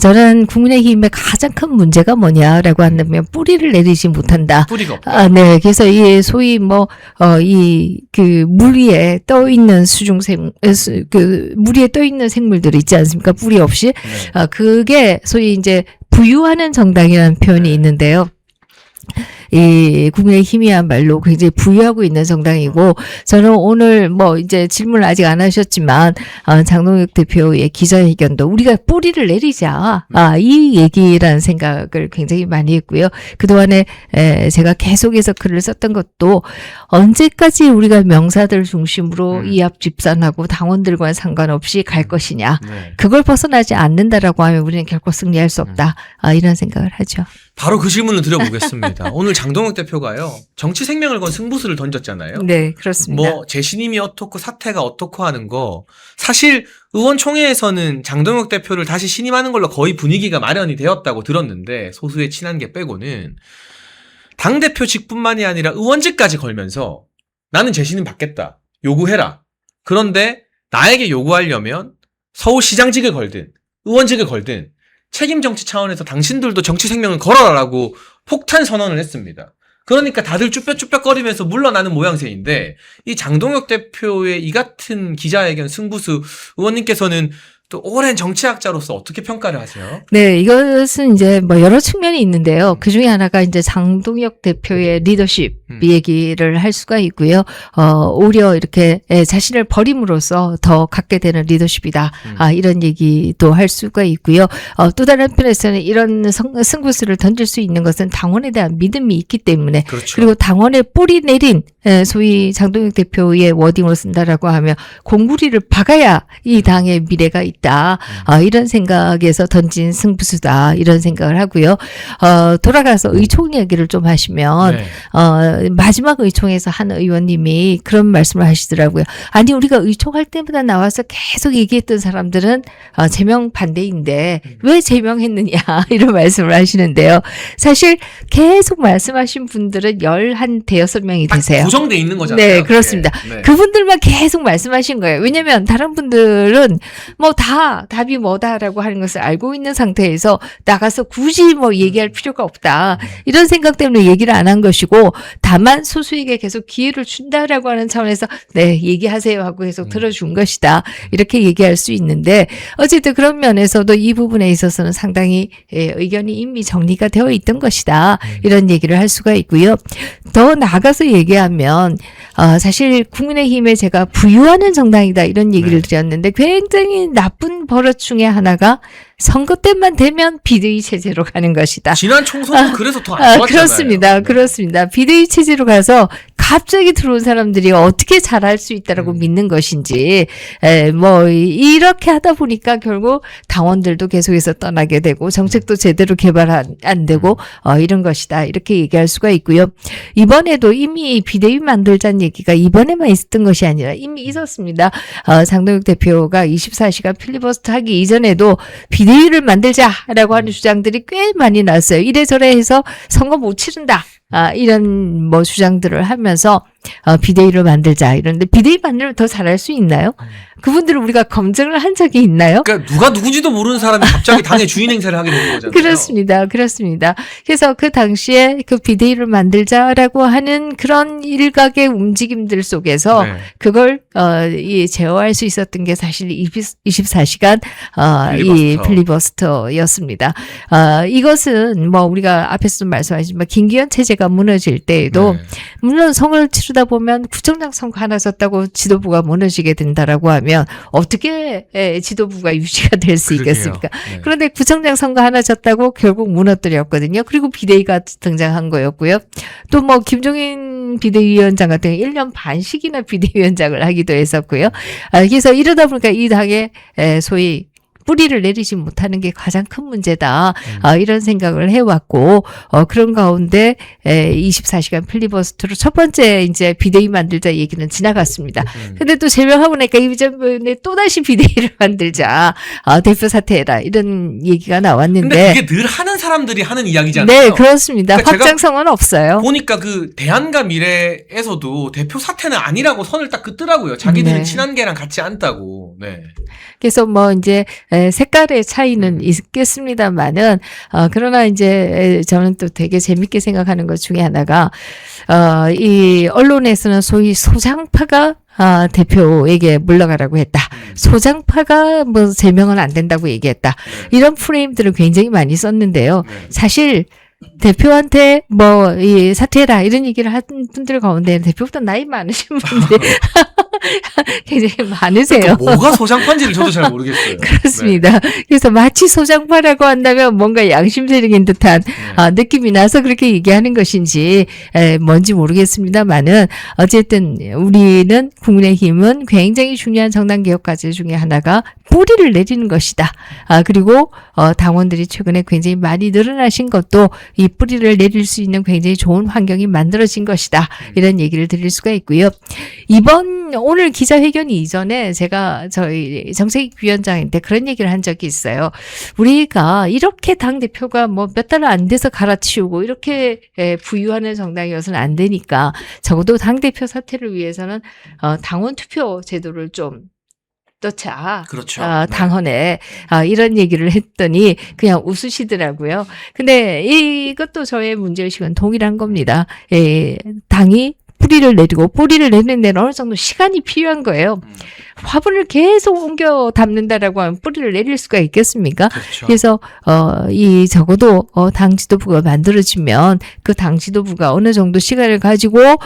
저는 국민의힘의 가장 큰 문제가 뭐냐라고 한다면 뿌리를 내리지 못한다. 뿌리가 없다. 네. 그래서 이 소위 물 위에 떠 있는 물 위에 떠 있는 생물들이 있지 않습니까? 뿌리 없이. 네. 그게 소위 이제 부유하는 정당이라는 표현이 있는데요. 이 국민의힘이야말로 굉장히 부유하고 있는 정당이고, 저는 오늘 이제 질문을 아직 안 하셨지만 장동혁 대표의 기자회견도 우리가 뿌리를 내리자, 이 얘기라는 생각을 굉장히 많이 했고요. 그동안에 제가 계속해서 글을 썼던 것도 언제까지 우리가 명사들 중심으로 이합 집산하고 당원들과는 상관없이 갈 것이냐, 네. 그걸 벗어나지 않는다라고 하면 우리는 결코 승리할 수 없다, 이런 생각을 하죠. 바로 그 질문을 드려보겠습니다. 오늘 장동혁 대표가요, 정치 생명을 건 승부수를 던졌잖아요. 네, 그렇습니다. 재신임이 어떻고 사태가 어떻고 하는 거, 사실 의원총회에서는 장동혁 대표를 다시 신임하는 걸로 거의 분위기가 마련이 되었다고 들었는데, 소수의 친한 게 빼고는 당대표직뿐만이 아니라 의원직까지 걸면서 나는 재신임 받겠다, 요구해라. 그런데 나에게 요구하려면 서울시장직을 걸든 의원직을 걸든 책임 정치 차원에서 당신들도 정치 생명을 걸어라라고 폭탄 선언을 했습니다. 그러니까 다들 쭈뼛쭈뼛거리면서 물러나는 모양새인데, 이 장동혁 대표의 이 같은 기자회견 승부수, 의원님께서는 또 오랜 정치학자로서 어떻게 평가를 하세요? 네, 이것은 이제 여러 측면이 있는데요. 그 중에 하나가 이제 장동혁 대표의 리더십 얘기를 할 수가 있고요. 오히려 이렇게 자신을 버림으로써 더 갖게 되는 리더십이다. 이런 얘기도 할 수가 있고요. 또 다른 한편에서는 이런 승부수를 던질 수 있는 것은 당원에 대한 믿음이 있기 때문에. 그렇죠. 그리고 당원에 뿌리 내린, 소위 장동혁 대표의 워딩으로 쓴다라고 하면 공구리를 박아야 이 당의 미래가 있다. 이런 생각에서 던진 승부수다, 이런 생각을 하고요. 돌아가서 의총 얘기를 좀 하시면, 네. 마지막 의총에서 한 의원님이 그런 말씀을 하시더라고요. 아니, 우리가 의총할 때마다 나와서 계속 얘기했던 사람들은 제명 반대인데 왜 제명했느냐, 이런 말씀을 하시는데요. 사실 계속 말씀하신 분들은 11-대여섯 명이 되세요. 고정돼 있는 거잖아요. 네, 그렇습니다. 네. 그분들만 계속 말씀하신 거예요. 왜냐면 다른 분들은 다 답이 뭐다라고 하는 것을 알고 있는 상태에서 나가서 굳이 얘기할 필요가 없다, 이런 생각 때문에 얘기를 안 한 것이고, 다만 소수에게 계속 기회를 준다라고 하는 차원에서 네, 얘기하세요 하고 계속 들어준 것이다, 이렇게 얘기할 수 있는데, 어쨌든 그런 면에서도 이 부분에 있어서는 상당히 의견이 이미 정리가 되어 있던 것이다, 이런 얘기를 할 수가 있고요. 더 나아가서 얘기하면 사실 국민의힘에 제가 부유하는 정당이다, 이런 얘기를 드렸는데, 굉장히 나쁜 버릇 중에 하나가 선거 때만 되면 비대위 체제로 가는 것이다. 지난 총선은 그래서 더 안 좋았잖아요. 그렇습니다. 네. 그렇습니다. 비대위 체제로 가서 갑자기 들어온 사람들이 어떻게 잘할 수 있다라고 믿는 것인지, 이렇게 하다 보니까 결국 당원들도 계속해서 떠나게 되고 정책도 제대로 개발 안 되고 이런 것이다, 이렇게 얘기할 수가 있고요. 이번에도 이미 비대위 만들자는 얘기가 이번에만 있었던 것이 아니라 이미 있었습니다. 장동혁 대표가 24시간 필리버스터 하기 이전에도 비대위를 만들자라고 하는 주장들이 꽤 많이 나왔어요. 이래저래 해서 선거 못 치른다, 이런 주장들을 하면서 비대위를 만들자, 이런데 비대위 만들면 더 잘할 수 있나요? 그분들을 우리가 검증을 한 적이 있나요? 그러니까 누가 누군지도 모르는 사람이 갑자기 당의 주인 행세를 하게 되는 거잖아요. 그렇습니다. 그래서 그 당시에 그 비대위를 만들자라고 하는 그런 일각의 움직임들 속에서 네. 그걸 제어할 수 있었던 게 사실 24시간 이 필리버스터였습니다. 이것은 우리가 앞에서도 말씀하셨지만 김기현 체제가 무너질 때에도 네. 물론 선거를 치르다 보면 구청장 선거 하나 졌다고 지도부가 무너지게 된다라고 하면 어떻게 지도부가 유지가 될 수 있겠습니까? 네. 그런데 구청장 선거 하나 졌다고 결국 무너뜨렸거든요. 그리고 비대위가 등장한 거였고요. 또 김종인 비대위원장 같은 경우 1년 반씩이나 비대위원장을 하기도 했었고요. 그래서 이러다 보니까 이 당의 소위 뿌리를 내리지 못하는 게 가장 큰 문제다. 이런 생각을 해왔고, 그런 가운데 24시간 필리버스터로 첫 번째 이제 비대위 만들자 얘기는 지나갔습니다. 근데 또 제명하고 나니까 이번에 또다시 비대위를 만들자. 대표 사퇴해라. 이런 얘기가 나왔는데. 근데 그게 늘 하는 사람들이 하는 이야기잖아요. 네, 그렇습니다. 그러니까 확장성은 없어요. 보니까 그 대한과 미래에서도 대표 사퇴는 아니라고 선을 딱 긋더라고요. 자기들은 네. 친한계랑 같이 앉다고. 네. 그래서 뭐 이제 색깔의 차이는 있겠습니다만은 그러나 이제 저는 또 되게 재밌게 생각하는 것 중에 하나가 이 언론에서는 소위 소장파가 대표에게 물러가라고 했다. 소장파가 뭐 제명은 안 된다고 얘기했다. 이런 프레임들을 굉장히 많이 썼는데요. 네. 사실 대표한테 뭐 이 사퇴해라 이런 얘기를 한 분들 가운데 대표보다 나이 많으신 분들이 굉장히 많으세요. 그러니까 뭐가 소장판지를 저도 잘 모르겠어요. 그렇습니다. 그래서 마치 소장파라고 한다면 뭔가 양심적인 듯한 네. 느낌이 나서 그렇게 얘기하는 것인지 뭔지 모르겠습니다만은 어쨌든 우리는 국민의힘은 굉장히 중요한 정당 개혁 과제 중에 하나가 뿌리를 내리는 것이다. 그리고 당원들이 최근에 굉장히 많이 늘어나신 것도 이 뿌리를 내릴 수 있는 굉장히 좋은 환경이 만들어진 것이다. 이런 얘기를 드릴 수가 있고요. 오늘 기자회견 이전에 제가 저희 정책위원장한테 그런 얘기를 한 적이 있어요. 우리가 이렇게 당대표가 뭐 몇 달 안 돼서 갈아치우고 이렇게 부유하는 정당이어서는 안 되니까 적어도 당대표 사퇴를 위해서는 당원 투표 제도를 좀 넣자. 그렇죠. 당헌에 이런 얘기를 했더니 그냥 웃으시더라고요. 근데 이것도 저의 문제의식은 동일한 겁니다. 당이 뿌리를 내리는 데는 어느 정도 시간이 필요한 거예요. 화분을 계속 옮겨 담는다라고 하면 뿌리를 내릴 수가 있겠습니까? 그렇죠. 그래서 이 적어도 당 지도부가 만들어지면 그 당 지도부가 어느 정도 시간을 가지고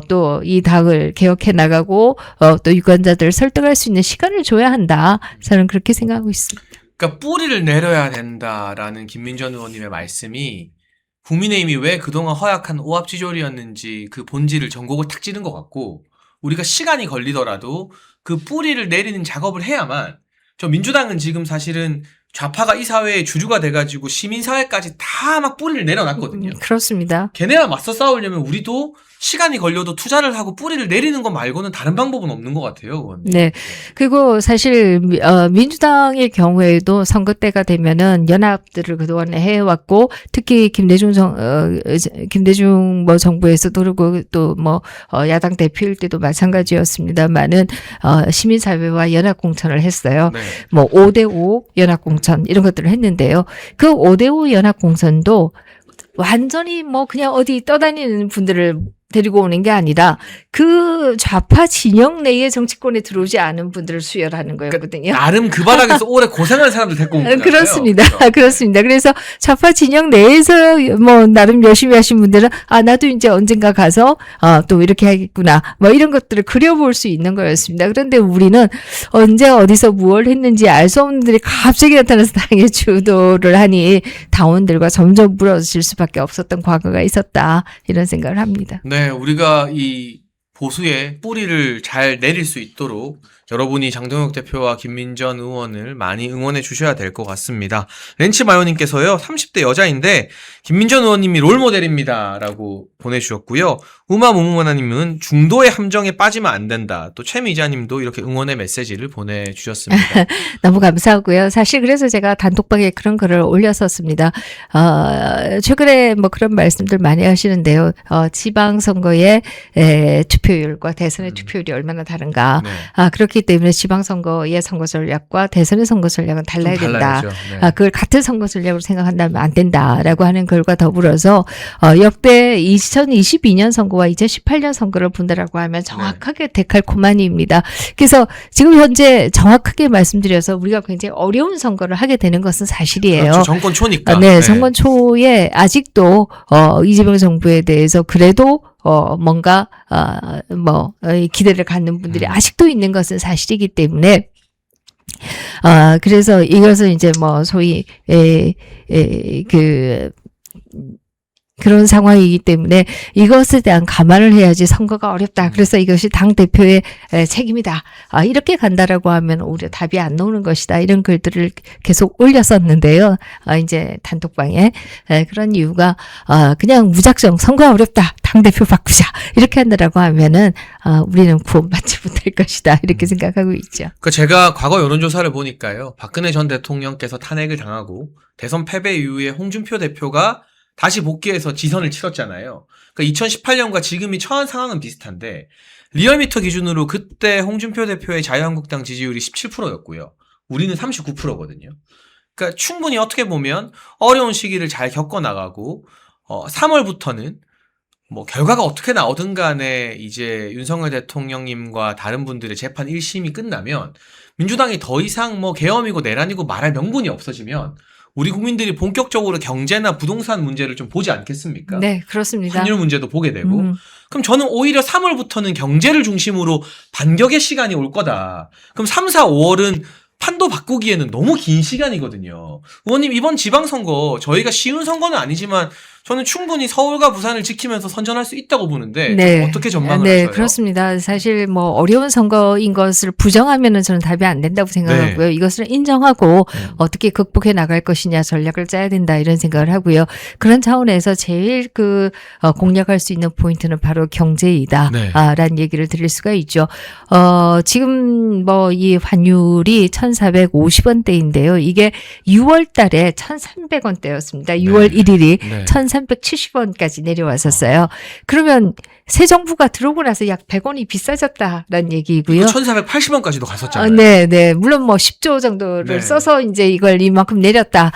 또 이 당을 개혁해 나가고 또 유권자들을 설득할 수 있는 시간을 줘야 한다. 저는 그렇게 생각하고 있습니다. 그러니까 뿌리를 내려야 된다라는 김민전 의원님의 말씀이 국민의힘이 왜 그동안 허약한 오합지졸이었는지 그 본질을 전곡을 탁 찌른 것 같고, 우리가 시간이 걸리더라도 그 뿌리를 내리는 작업을 해야만, 저 민주당은 지금 사실은 좌파가 이 사회의 주류가 돼가지고 시민사회까지 다 막 뿌리를 내려놨거든요. 그렇습니다. 걔네와 맞서 싸우려면 우리도 시간이 걸려도 투자를 하고 뿌리를 내리는 것 말고는 다른 방법은 없는 것 같아요. 의원님. 네. 그리고 사실 민주당의 경우에도 선거 때가 되면은 연합들을 그동안 해왔고, 특히 김대중 뭐 정부에서도 그러고 또 뭐 야당 대표일 때도 마찬가지였습니다만은 시민사회와 연합공천을 했어요. 네. 뭐 5대5 연합공천 이런 것들을 했는데요. 그 5대5 연합공천도 완전히 뭐 그냥 어디 떠다니는 분들을 데리고 오는 게 아니라 그 좌파 진영 내의 정치권에 들어오지 않은 분들을 수혈하는 거였거든요. 나름 그 바닥에서 오래 고생한 사람들 데리고 온 거잖아요. 그렇습니다. 그렇죠? 그렇습니다. 그래서 좌파 진영 내에서 뭐 나름 열심히 하신 분들은 나도 이제 언젠가 가서 또 이렇게 하겠구나. 뭐 이런 것들을 그려볼 수 있는 거였습니다. 그런데 우리는 언제 어디서 무엇을 했는지 알 수 없는 분들이 갑자기 나타나서 당의 주도를 하니 당원들과 점점 무너질 수밖에 없었던 과거가 있었다. 이런 생각을 합니다. 네, 우리가 이 보수의 뿌리를 잘 내릴 수 있도록 여러분이 장동혁 대표와 김민전 의원을 많이 응원해 주셔야 될 것 같습니다. 렌치마요님께서요, 30대 여자인데 김민전 의원님이 롤모델입니다 라고 보내주셨고요. 우마무무마나님은 중도의 함정에 빠지면 안 된다. 또 최미자님도 이렇게 응원의 메시지를 보내주셨습니다. 너무 감사하고요. 사실 그래서 제가 단톡방에 그런 글을 올렸었습니다. 최근에 뭐 그런 말씀들 많이 하시는데요. 지방선거의 투표율과 대선의 투표율이 얼마나 다른가. 네. 그렇기 때문에 지방선거의 선거 전략과 대선의 선거 전략은 달라야 좀 된다. 달라야죠. 네. 그걸 같은 선거 전략으로 생각한다면 안 된다라고 하는 글과 더불어서 역대 2022년 선거와 2018년 선거를 본다라고 하면 정확하게 데칼코마니입니다. 그래서 지금 현재 정확하게 말씀드려서 우리가 굉장히 어려운 선거를 하게 되는 것은 사실이에요. 그렇죠. 정권 초니까. 네, 정권 초에 아직도 이재명 정부에 대해서 그래도 뭔가 기대를 갖는 분들이 아직도 있는 것은 사실이기 때문에 그래서 이것은 이제 뭐 소위 그런 상황이기 때문에 이것에 대한 감안을 해야지 선거가 어렵다. 그래서 이것이 당대표의 책임이다. 이렇게 간다라고 하면 오히려 답이 안 나오는 것이다. 이런 글들을 계속 올렸었는데요. 이제 단톡방에 그런 이유가 그냥 무작정 선거가 어렵다. 당대표 바꾸자. 이렇게 한다라고 하면은 우리는 구원받지 못할 것이다. 이렇게 생각하고 있죠. 그 제가 과거 여론조사를 보니까요. 박근혜 전 대통령께서 탄핵을 당하고 대선 패배 이후에 홍준표 대표가 다시 복귀해서 지선을 치렀잖아요. 그러니까 2018년과 지금이 처한 상황은 비슷한데 리얼미터 기준으로 그때 홍준표 대표의 자유한국당 지지율이 17%였고요. 우리는 39%거든요. 그러니까 충분히 어떻게 보면 어려운 시기를 잘 겪어나가고 3월부터는 뭐 결과가 어떻게 나오든 간에 이제 윤석열 대통령님과 다른 분들의 재판 1심이 끝나면 민주당이 더 이상 뭐 계엄이고 내란이고 말할 명분이 없어지면 우리 국민들이 본격적으로 경제나 부동산 문제를 좀 보지 않겠습니까? 네, 그렇습니다. 환율 문제도 보게 되고. 그럼 저는 오히려 3월부터는 경제를 중심으로 반격의 시간이 올 거다. 그럼 3, 4, 5월은 판도 바꾸기에는 너무 긴 시간이거든요. 의원님, 이번 지방선거 저희가 쉬운 선거는 아니지만 저는 충분히 서울과 부산을 지키면서 선전할 수 있다고 보는데 네. 어떻게 전망을 네, 하세요? 그렇습니다. 사실 뭐 어려운 선거인 것을 부정하면은 저는 답이 안 된다고 생각하고요. 네. 이것을 인정하고 어떻게 극복해 나갈 것이냐 전략을 짜야 된다 이런 생각을 하고요. 그런 차원에서 제일 공략할 수 있는 포인트는 바로 경제이다. 네. 라는 얘기를 드릴 수가 있죠. 지금 뭐 이 환율이 1,450원대인데요. 이게 6월 달에 1,300원대였습니다. 6월 1일이 네. 1,370원까지 내려왔었어요. 그러면 새 정부가 들어오고 나서 약 100원이 비싸졌다라는 얘기고요. 1,480원까지도 갔었잖아요. 네. 물론 뭐 10조 정도를 네. 써서 이제 이걸 이만큼 내렸다.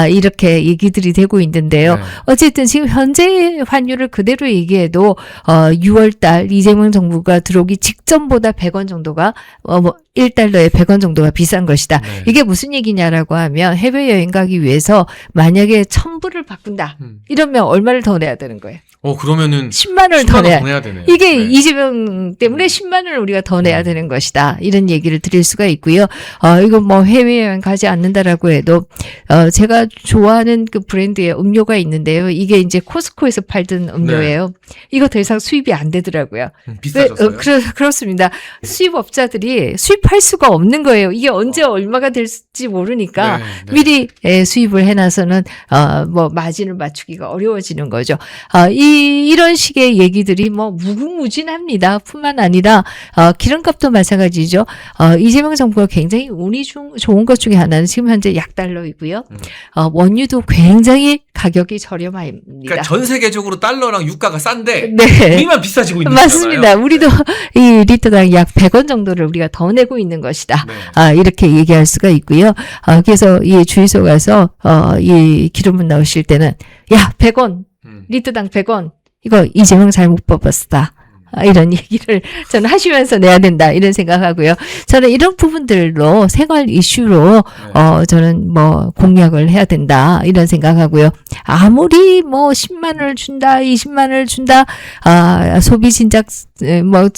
이렇게 얘기들이 되고 있는데요. 네. 어쨌든 지금 현재 환율을 그대로 얘기해도 6월 달 이재명 정부가 들어오기 직전보다 100원 정도가 1달러에 100원 정도가 비싼 것이다. 네. 이게 무슨 얘기냐라고 하면 해외여행 가기 위해서 만약에 1,000불을 바꾼다. 이러면 얼마를 더 내야 되는 거예요? 그러면은 10만 원을 10만 더 원 내야 더 내야 되네요. 이게 네. 이재명 때문에 10만 원을 우리가 더 내야 되는 것이다. 이런 얘기를 드릴 수가 있고요. 이거 뭐 해외여행 가지 않는다라고 해도 제가 좋아하는 그 브랜드의 음료가 있는데요. 이게 이제 코스코에서 팔던 음료예요. 이거 더 이상 수입이 안 되더라고요. 비싸졌어요? 그렇습니다. 수입업자들이 수입할 수가 없는 거예요. 이게 언제 얼마가 될지 모르니까 네. 미리 수입을 해놔서는 뭐 마진을 맞추기가 어려워지는 거죠. 이런 식의 얘기들이 뭐 무궁무진합니다. 뿐만 아니라 기름값도 마찬가지죠. 이재명 정부가 굉장히 운이 좋은 것 중에 하나는 지금 현재 약달러이고요. 원유도 굉장히 가격이 저렴합니다. 그러니까 전 세계적으로 달러랑 유가가 싼데 네. 우리만 비싸지고 있는 맞습니다. 거잖아요. 우리도 이 리터당 약 100원 정도를 우리가 더 내고 있는 것이다. 네. 이렇게 얘기할 수가 있고요. 그래서 이 주유소 가서 이 기름을 넣으실 때는 야 100원 리터당 100원 이거 이재명 잘못 뽑았다. 이런 얘기를 저는 하시면서 내야 된다 이런 생각하고요. 저는 이런 부분들로 생활 이슈로 저는 뭐 공약을 해야 된다 이런 생각하고요. 아무리 뭐 10만 원을 준다, 20만 원을 준다, 소비 진작 뭐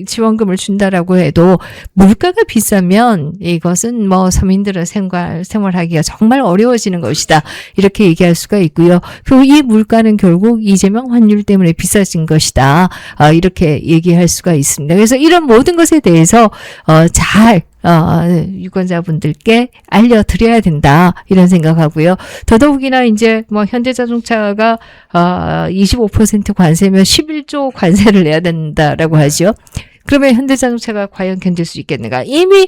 지원금을 준다라고 해도 물가가 비싸면 이것은 뭐 서민들의 생활하기가 정말 어려워지는 것이다 이렇게 얘기할 수가 있고요. 그리고 이 물가는 결국 이재명 환율 때문에 비싸진 것이다. 이렇게 얘기할 수가 있습니다. 그래서 이런 모든 것에 대해서 잘 유권자분들께 알려드려야 된다 이런 생각하고요. 더더욱이나 이제 뭐 현대자동차가 25% 관세면 11조 관세를 내야 된다라고 하죠. 그러면 현대자동차가 과연 견딜 수 있겠는가? 이미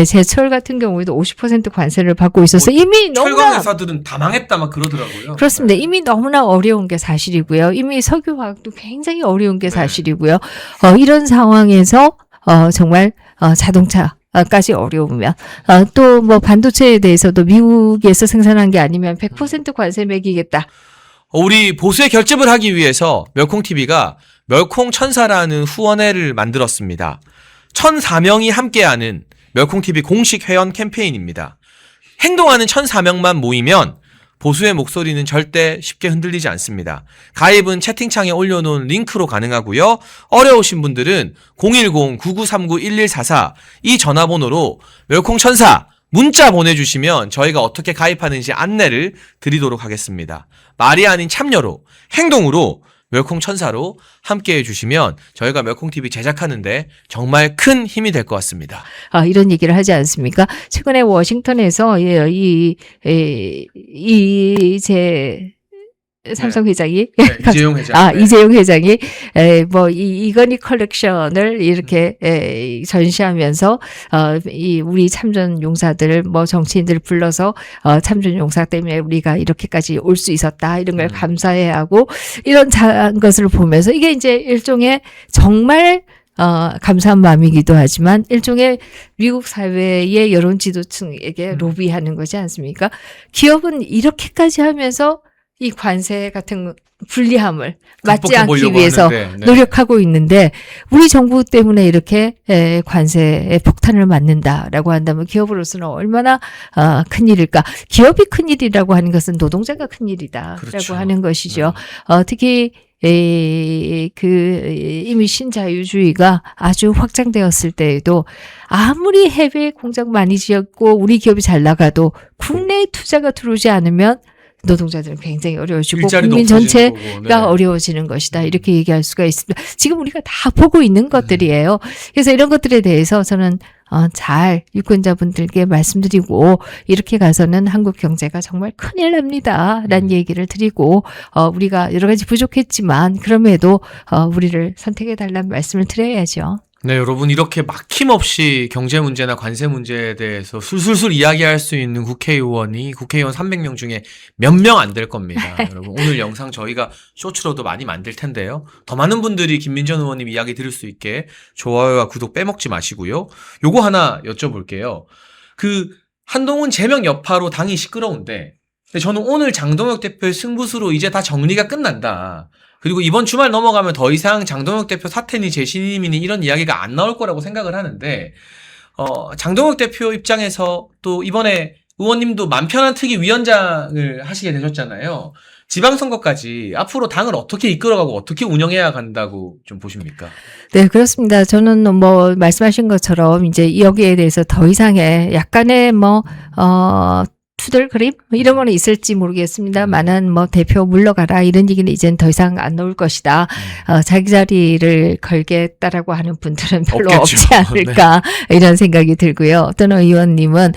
제철 같은 경우에도 50% 관세를 받고 있어서 이미 너무나 철강 회사들은 다 망했다 막 그러더라고요. 그렇습니다. 이미 너무나 어려운 게 사실이고요. 이미 석유화학도 굉장히 어려운 게 사실이고요. 이런 상황에서 정말 자동차까지 어려우면 또 뭐 반도체에 대해서도 미국에서 생산한 게 아니면 100% 관세 매기겠다. 우리 보수의 결집을 하기 위해서 멸콩TV가 멸콩천사라는 후원회를 만들었습니다. 1,004명이 함께하는 멸콩TV 공식 회원 캠페인입니다. 행동하는 1,004명만 모이면 보수의 목소리는 절대 쉽게 흔들리지 않습니다. 가입은 채팅창에 올려놓은 링크로 가능하고요. 어려우신 분들은 010-9939-1144 이 전화번호로 멸콩천사 문자 보내주시면 저희가 어떻게 가입하는지 안내를 드리도록 하겠습니다. 말이 아닌 참여로, 행동으로, 멸콩천사로 함께 해주시면 저희가 멸콩TV 제작하는데 정말 큰 힘이 될 것 같습니다. 이런 얘기를 하지 않습니까? 최근에 워싱턴에서 삼성 회장이 이재용 회장. 이재용 회장이 이건희 컬렉션을 이렇게 전시하면서 우리 참전 용사들 정치인들 불러서 참전 용사 때문에 우리가 이렇게까지 올 수 있었다 이런 걸 감사해하고 이런 것을 보면서 이게 이제 일종의 정말 감사한 마음이기도 하지만 일종의 미국 사회의 여론 지도층에게 로비하는 거지 않습니까? 기업은 이렇게까지 하면서 이 관세 같은 불리함을 맞지 않기 위해서 하는데, 노력하고 있는데 우리 정부 때문에 이렇게 관세에 폭탄을 맞는다라고 한다면 기업으로서는 얼마나 큰일일까. 기업이 큰일이라고 하는 것은 노동자가 큰일이다라고 그렇죠. 하는 것이죠. 특히 이미 신자유주의가 아주 확장되었을 때에도 아무리 해외 공장 많이 지었고 우리 기업이 잘 나가도 국내에 투자가 들어오지 않으면 노동자들은 굉장히 어려워지고 국민 전체가 어려워지는 것이다. 이렇게 얘기할 수가 있습니다. 지금 우리가 다 보고 있는 것들이에요. 그래서 이런 것들에 대해서 저는 잘 유권자분들께 말씀드리고 이렇게 가서는 한국 경제가 정말 큰일 납니다. 라는 얘기를 드리고 우리가 여러 가지 부족했지만 그럼에도 우리를 선택해달라는 말씀을 드려야죠. 네, 여러분 이렇게 막힘없이 경제 문제나 관세 문제에 대해서 술술술 이야기할 수 있는 국회의원 300명 중에 몇 명 안 될 겁니다. 여러분 오늘 영상 저희가 쇼츠로도 많이 만들 텐데요. 더 많은 분들이 김민전 의원님 이야기 들을 수 있게 좋아요와 구독 빼먹지 마시고요. 요거 하나 여쭤볼게요. 한동훈 제명 여파로 당이 시끄러운데 근데 저는 오늘 장동혁 대표의 승부수로 이제 다 정리가 끝난다. 그리고 이번 주말 넘어가면 더 이상 장동혁 대표 사퇴니 재신임이니 이런 이야기가 안 나올 거라고 생각을 하는데 장동혁 대표 입장에서 또 이번에 의원님도 맘 편한 특위 위원장을 하시게 되셨잖아요. 지방선거까지 앞으로 당을 어떻게 이끌어가고 어떻게 운영해야 간다고 좀 보십니까? 네, 그렇습니다. 저는 말씀하신 것처럼 이제 여기에 대해서 더 이상의 약간의 투덜 그림 이런 거는 있을지 모르겠습니다만은 대표 물러가라 이런 얘기는 이제는 더 이상 안 나올 것이다. 자기 자리를 걸겠다라고 하는 분들은 별로 없겠죠. 없지 않을까 이런 생각이 들고요. 어떤 의원님은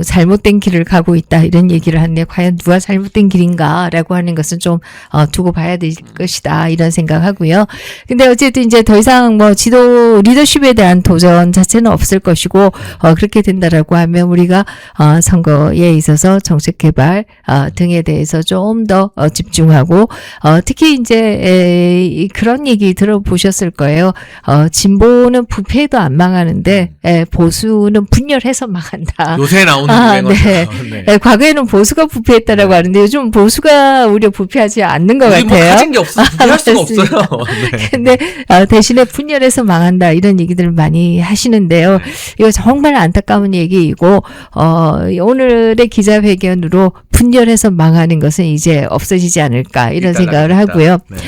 잘못된 길을 가고 있다 이런 얘기를 하는데 과연 누가 잘못된 길인가라고 하는 것은 좀 두고 봐야 될 것이다 이런 생각하고요. 근데 어쨌든 이제 더 이상 지도 리더십에 대한 도전 자체는 없을 것이고 그렇게 된다라고 하면 우리가 선거에 있어서 정책 개발 등에 대해서 좀 더 집중하고 특히 이제 그런 얘기 들어보셨을 거예요. 진보는 부패도 안 망하는데 보수는 분열해서 망한다. 요새 나오는 유행어죠. 네. 과거에는 보수가 부패했다라고 하는데 요즘 보수가 오히려 부패하지 않는 것 우리 같아요. 가진 게 없어서 부패할 수가 없어요. 네. 근데 대신에 분열해서 망한다 이런 얘기들을 많이 하시는데요. 이거 정말 안타까운 얘기이고 오늘의 기자회견으로 분열해서 망하는 것은 이제 없어지지 않을까 이런 생각을 하고요. 네.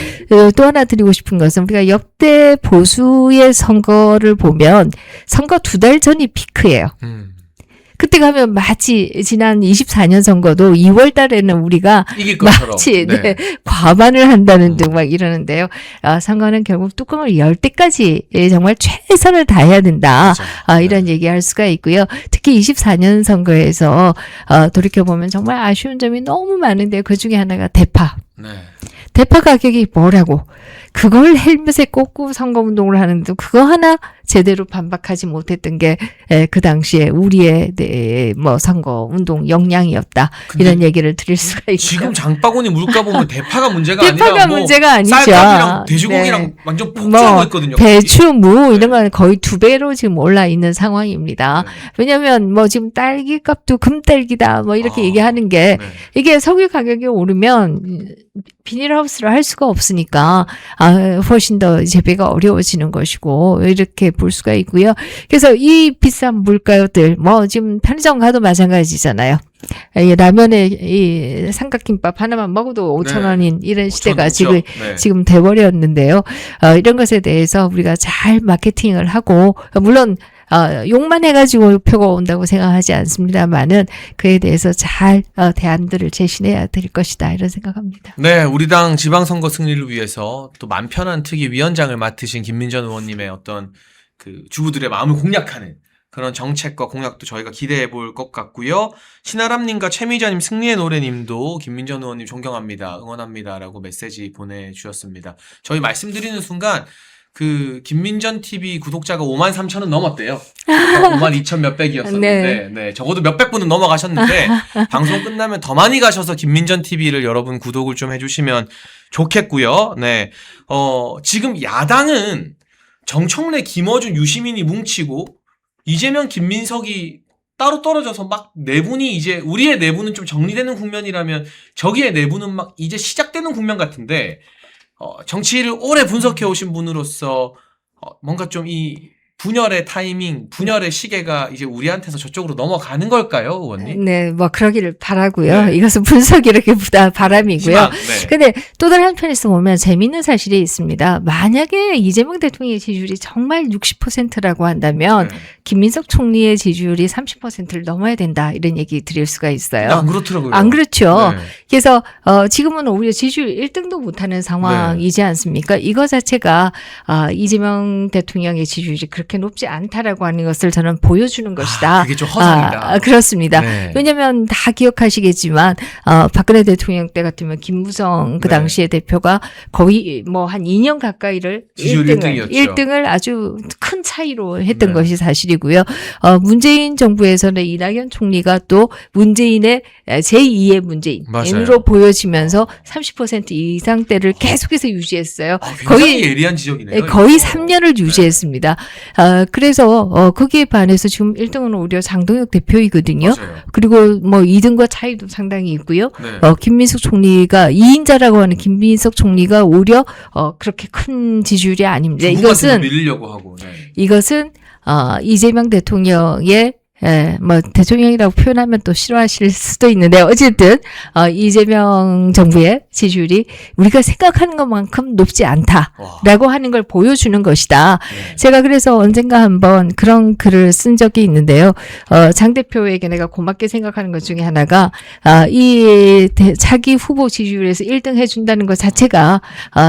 또 하나 드리고 싶은 것은 우리가 역대 보수의 선거를 보면 선거 2달 전이 피크예요. 그때 가면 마치 지난 24년 선거도 2월 달에는 우리가 이길 것처럼. 마치 과반을 한다는 등 막 이러는데요. 선거는 결국 뚜껑을 열 때까지 정말 최선을 다해야 된다. 이런 얘기할 수가 있고요. 특히 24년 선거에서 돌이켜보면 정말 아쉬운 점이 너무 많은데 그중에 하나가 대파. 대파 가격이 뭐라고 그걸 헬멧에 꽂고 선거운동을 하는데 그거 하나 제대로 반박하지 못했던 게 그 당시에 우리의 선거운동 역량이었다. 이런 얘기를 드릴 수가 있고요. 지금 장바구니 물가 보면 대파가 문제가 대파가 문제가 아니죠. 쌀값이랑 돼지고기랑 완전 폭등하고 있거든요. 배추, 무 이런 건 거의 2배로 지금 올라 있는 상황입니다. 왜냐하면 지금 딸기값도 금딸기다 이렇게 얘기하는 게 이게 석유 가격이 오르면 비닐하우스를 할 수가 없으니까 훨씬 더 재배가 어려워지는 것이고 이렇게 볼 수가 있고요. 그래서 이 비싼 물가들 지금 편의점 가도 마찬가지잖아요. 이 라면에 이 삼각김밥 하나만 먹어도 5,000원인 이런 시대가 지금 돼버렸는데요. 이런 것에 대해서 우리가 잘 마케팅을 하고 물론 욕만 해가지고 표가 온다고 생각하지 않습니다만은 그에 대해서 잘 대안들을 제시해야 될 것이다 이런 생각합니다. 네, 우리 당 지방선거 승리를 위해서 또 맘 편한 특위 위원장을 맡으신 김민전 의원님의 어떤 그 주부들의 마음을 공략하는 그런 정책과 공약도 저희가 기대해 볼 것 같고요. 신아람님과 최미자님, 승리의 노래님도 김민전 의원님 존경합니다, 응원합니다라고 메시지 보내주셨습니다. 저희 말씀드리는 순간 그 김민전 TV 구독자가 53,000은 넘었대요. 52,000 몇백이었었는데, 네, 적어도 몇백 분은 넘어가셨는데 방송 끝나면 더 많이 가셔서 김민전 TV를 여러분 구독을 좀 해주시면 좋겠고요. 네, 지금 야당은 정청래, 김어준, 유시민이 뭉치고 이재명, 김민석이 따로 떨어져서 막 내분이 이제 우리의 내분은 좀 정리되는 국면이라면 저기의 내분은 막 이제 시작되는 국면 같은데 정치를 오래 분석해 오신 분으로서 뭔가 좀 이 분열의 타이밍, 분열의 시계가 이제 우리한테서 저쪽으로 넘어가는 걸까요, 의원님? 네, 뭐 그러기를 바라고요. 네. 이것은 분석이라기보다 바람이고요. 희망, 네. 근데 또 다른 한편에서 보면 재미있는 사실이 있습니다. 만약에 이재명 대통령의 지지율이 정말 60%라고 한다면 네. 김민석 총리의 지지율이 30%를 넘어야 된다 이런 얘기 드릴 수가 있어요. 안 그렇더라고요. 안 그렇죠. 네. 그래서 지금은 오히려 지지율 1등도 못하는 상황이지 않습니까? 이거 자체가 이재명 대통령의 지지율이 그렇게 높지 않다라고 하는 것을 저는 보여주는 것이다. 그게 좀 허상이다. 그렇습니다. 네. 왜냐하면 다 기억하시겠지만 박근혜 대통령 때 같으면 김무성 그 네. 당시의 대표가 거의 뭐 한 2년 가까이를 지지율 1등이었죠. 1등을 아주 큰 차이로 했던 네. 것이 사실이고요. 문재인 정부에서는 이낙연 총리가 또 문재인의 제2의 문재인으로 맞아요. 보여지면서 30% 이상대를 계속해서 유지했어요. 굉장히 예리한 지적이네요. 거의 이거. 3년을 유지했습니다. 그래서 거기에 반해서 지금 1등은 오히려 장동혁 대표이거든요. 맞아요. 그리고 뭐 2등과 차이도 상당히 있고요. 네. 김민석 총리가 2인자라고 하는 김민석 총리가 오히려 그렇게 큰 지지율이 아닙니다. 이것은 밀리려고 하고. 네. 이것은 이재명 대통령의 뭐 대통령이라고 표현하면 또 싫어하실 수도 있는데 어쨌든 이재명 정부의 지지율이 우리가 생각하는 것만큼 높지 않다라고 하는 걸 보여주는 것이다. 네. 제가 그래서 언젠가 한번 그런 글을 쓴 적이 있는데요. 장 대표에게 내가 고맙게 생각하는 것 중에 하나가 이 자기 후보 지지율에서 1등 해준다는 것 자체가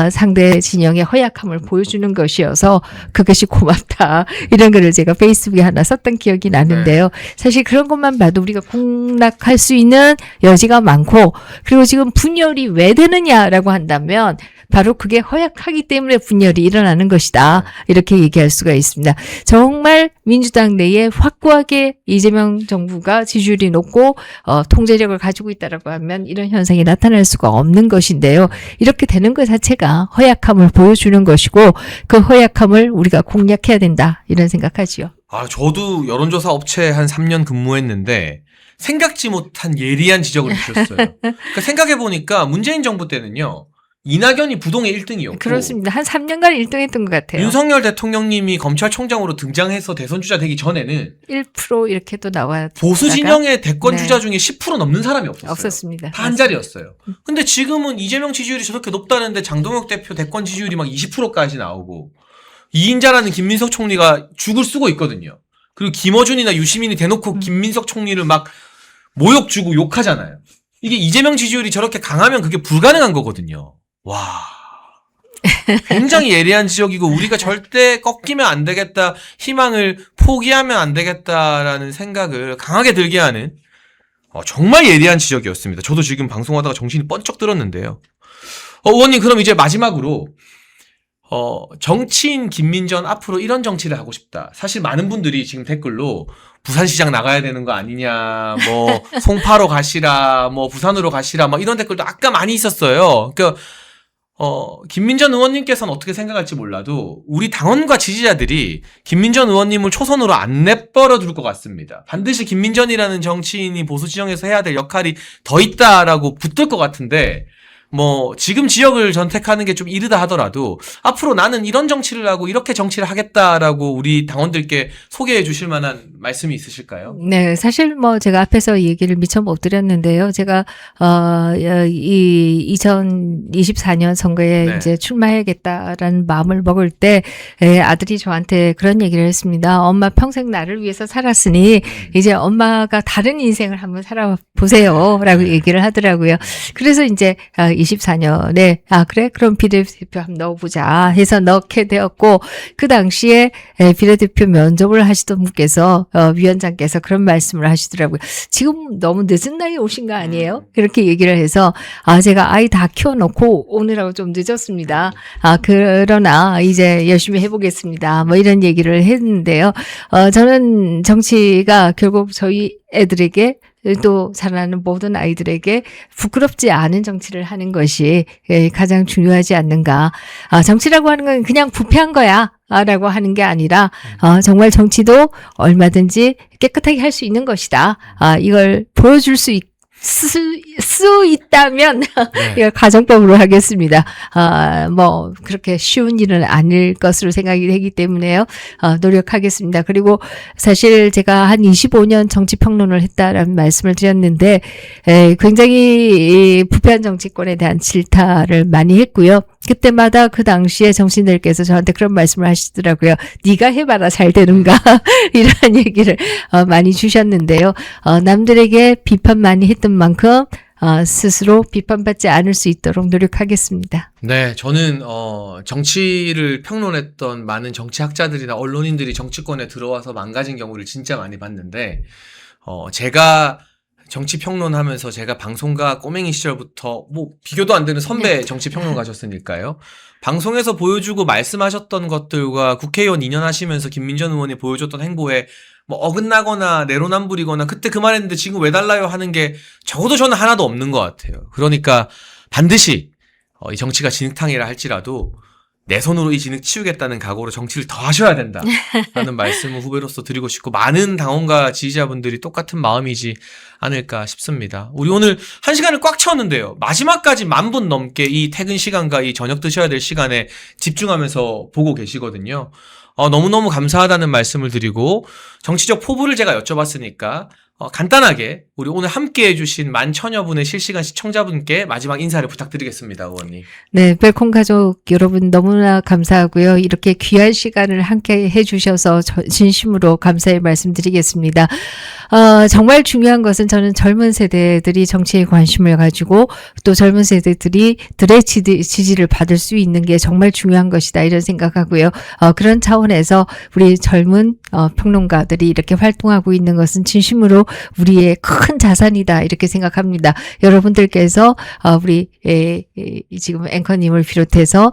상대 진영의 허약함을 보여주는 것이어서 그것이 고맙다. 이런 글을 제가 페이스북에 하나 썼던 기억이 나는데요. 사실 그런 것만 봐도 우리가 공략할 수 있는 여지가 많고 그리고 지금 분열이 왜 되느냐라고 한다면 바로 그게 허약하기 때문에 분열이 일어나는 것이다. 이렇게 얘기할 수가 있습니다. 정말 민주당 내에 확고하게 이재명 정부가 지지율이 높고 통제력을 가지고 있다라고 하면 이런 현상이 나타날 수가 없는 것인데요. 이렇게 되는 것 자체가 허약함을 보여주는 것이고 그 허약함을 우리가 공략해야 된다. 이런 생각하지요. 저도 여론조사 업체에 한 3년 근무했는데 생각지 못한 예리한 지적을 주셨어요. 그러니까 생각해보니까 문재인 정부 때는요. 이낙연이 부동의 1등이었고 그렇습니다. 한 3년간 1등 했던 것 같아요. 윤석열 대통령님이 검찰총장으로 등장해서 대선주자 되기 전에는 1% 이렇게 또 나와 보수 진영의 대권 네. 주자 중에 10% 넘는 사람이 없었어요. 없었습니다. 다 한 자리였어요. 근데 지금은 이재명 지지율이 저렇게 높다는데 장동혁 대표 대권 지지율이 막 20%까지 나오고 2인자라는 김민석 총리가 죽을 쓰고 있거든요. 그리고 김어준이나 유시민이 대놓고 김민석 총리를 막 모욕 주고 욕하잖아요. 이게 이재명 지지율이 저렇게 강하면 그게 불가능한 거거든요. 와. 굉장히 예리한 지적이고 우리가 절대 꺾이면 안 되겠다, 희망을 포기하면 안 되겠다라는 생각을 강하게 들게 하는 정말 예리한 지적이었습니다. 저도 지금 방송하다가 정신이 번쩍 들었는데요. 의원님 그럼 이제 마지막으로 정치인 김민전 앞으로 이런 정치를 하고 싶다. 사실 많은 분들이 지금 댓글로 부산시장 나가야 되는 거 아니냐, 뭐 송파로 가시라, 뭐 부산으로 가시라, 뭐 이런 댓글도 아까 많이 있었어요. 그러니까 김민전 의원님께서는 어떻게 생각할지 몰라도 우리 당원과 지지자들이 김민전 의원님을 초선으로 안 내버려 둘 것 같습니다. 반드시 김민전이라는 정치인이 보수 지정에서 해야 될 역할이 더 있다라고 붙들 것 같은데 뭐 지금 지역을 선택하는 게 좀 이르다 하더라도 앞으로 나는 이런 정치를 하고 이렇게 정치를 하겠다라고 우리 당원들께 소개해 주실 만한 말씀이 있으실까요? 네, 사실 뭐 제가 앞에서 얘기를 미처 못 드렸는데요. 제가 이 2024년 선거에 네. 이제 출마해야겠다라는 마음을 먹을 때 아들이 저한테 그런 얘기를 했습니다. 엄마 평생 나를 위해서 살았으니 이제 엄마가 다른 인생을 한번 살아보세요라고 얘기를 하더라고요. 그래서 이제 24년에 그래 그럼 비례대표 한번 넣어보자 해서 넣게 되었고 그 당시에 비례대표 면접을 하시던 분께서 위원장께서 그런 말씀을 하시더라고요. 지금 너무 늦은 나이에 오신 거 아니에요? 그렇게 얘기를 해서 제가 아이 다 키워놓고 오느라고 좀 늦었습니다. 그러나 이제 열심히 해보겠습니다. 뭐 이런 얘기를 했는데요. 저는 정치가 결국 저희 애들에게 또 자라나는 모든 아이들에게 부끄럽지 않은 정치를 하는 것이 가장 중요하지 않는가. 정치라고 하는 건 그냥 부패한 거야. 라고 하는 게 아니라 정말 정치도 얼마든지 깨끗하게 할 수 있는 것이다. 이걸 보여줄 수 있다면 네. 이걸 가정법으로 하겠습니다. 뭐 그렇게 쉬운 일은 아닐 것으로 생각이 되기 때문에요. 노력하겠습니다. 그리고 사실 제가 한 25년 정치 평론을 했다라는 말씀을 드렸는데 굉장히 부패한 정치권에 대한 질타를 많이 했고요. 그때마다 그 당시에 정치인들께서 저한테 그런 말씀을 하시더라고요. 네가 해봐라 잘 되는가 이런 얘기를 많이 주셨는데요. 남들에게 비판 많이 했던 만큼 스스로 비판받지 않을 수 있도록 노력하겠습니다. 네, 저는 정치를 평론했던 많은 정치학자들이나 언론인들이 정치권에 들어와서 망가진 경우를 진짜 많이 봤는데 제가 정치 평론하면서 제가 방송가 꼬맹이 시절부터 뭐 비교도 안 되는 선배 정치 평론가셨으니까요. 방송에서 보여주고 말씀하셨던 것들과 국회의원 2년 하시면서 김민전 의원이 보여줬던 행보에 뭐 어긋나거나 내로남불이거나 그때 그 말했는데 지금 왜 달라요 하는 게 적어도 저는 하나도 없는 것 같아요. 그러니까 반드시 이 정치가 진흙탕이라 할지라도 내 손으로 이 진흙 치우겠다는 각오로 정치를 더 하셔야 된다라는 말씀을 후배로서 드리고 싶고 많은 당원과 지지자분들이 똑같은 마음이지 않을까 싶습니다. 우리 오늘 1시간을 꽉 채웠는데요. 마지막까지 10,000분 넘게 이 퇴근 시간과 이 저녁 드셔야 될 시간에 집중하면서 보고 계시거든요. 너무너무 감사하다는 말씀을 드리고 정치적 포부를 제가 여쭤봤으니까 간단하게 우리 오늘 함께 해주신 10,000여 분의 실시간 시청자분께 마지막 인사를 부탁드리겠습니다, 의원님. 네, 벨콘 가족 여러분 너무나 감사하고요. 이렇게 귀한 시간을 함께 해주셔서 진심으로 감사의 말씀드리겠습니다. 정말 중요한 것은 저는 젊은 세대들이 정치에 관심을 가지고 또 젊은 세대들의 지지를 받을 수 있는 게 정말 중요한 것이다 이런 생각하고요. 그런 차원에서 우리 젊은 평론가들이 이렇게 활동하고 있는 것은 진심으로 우리의 큰 자산이다 이렇게 생각합니다. 여러분들께서 우리 지금 앵커님을 비롯해서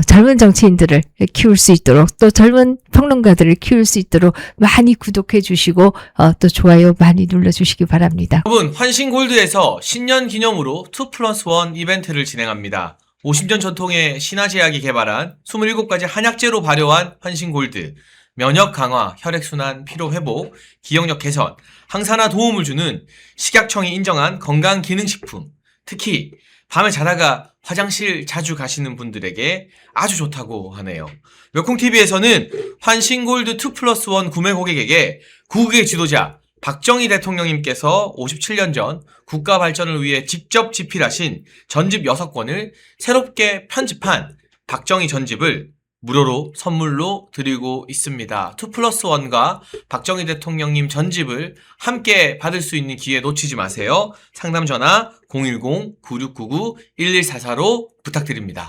젊은 정치인들을 키울 수 있도록 또 젊은 평론가들을 키울 수 있도록 많이 구독해 주시고 또 좋아요 많이 눌러주시기 바랍니다. 여러분, 환신골드에서 신년 기념으로 2+1 이벤트를 진행합니다. 50년 전통의 신화제약이 개발한 27가지 한약재로 발효한 환신골드, 면역 강화, 혈액순환, 피로회복, 기억력 개선, 항산화 도움을 주는 식약청이 인정한 건강기능식품, 특히 밤에 자다가 화장실 자주 가시는 분들에게 아주 좋다고 하네요. 멸콩TV에서는 환신골드 2+1 구매 고객에게 구국의 지도자 박정희 대통령님께서 57년 전 국가 발전을 위해 직접 집필하신 전집 6권을 새롭게 편집한 박정희 전집을 무료로 선물로 드리고 있습니다. 2+1과 박정희 대통령님 전집을 함께 받을 수 있는 기회 놓치지 마세요. 상담 전화 010-9699-1144로 부탁드립니다.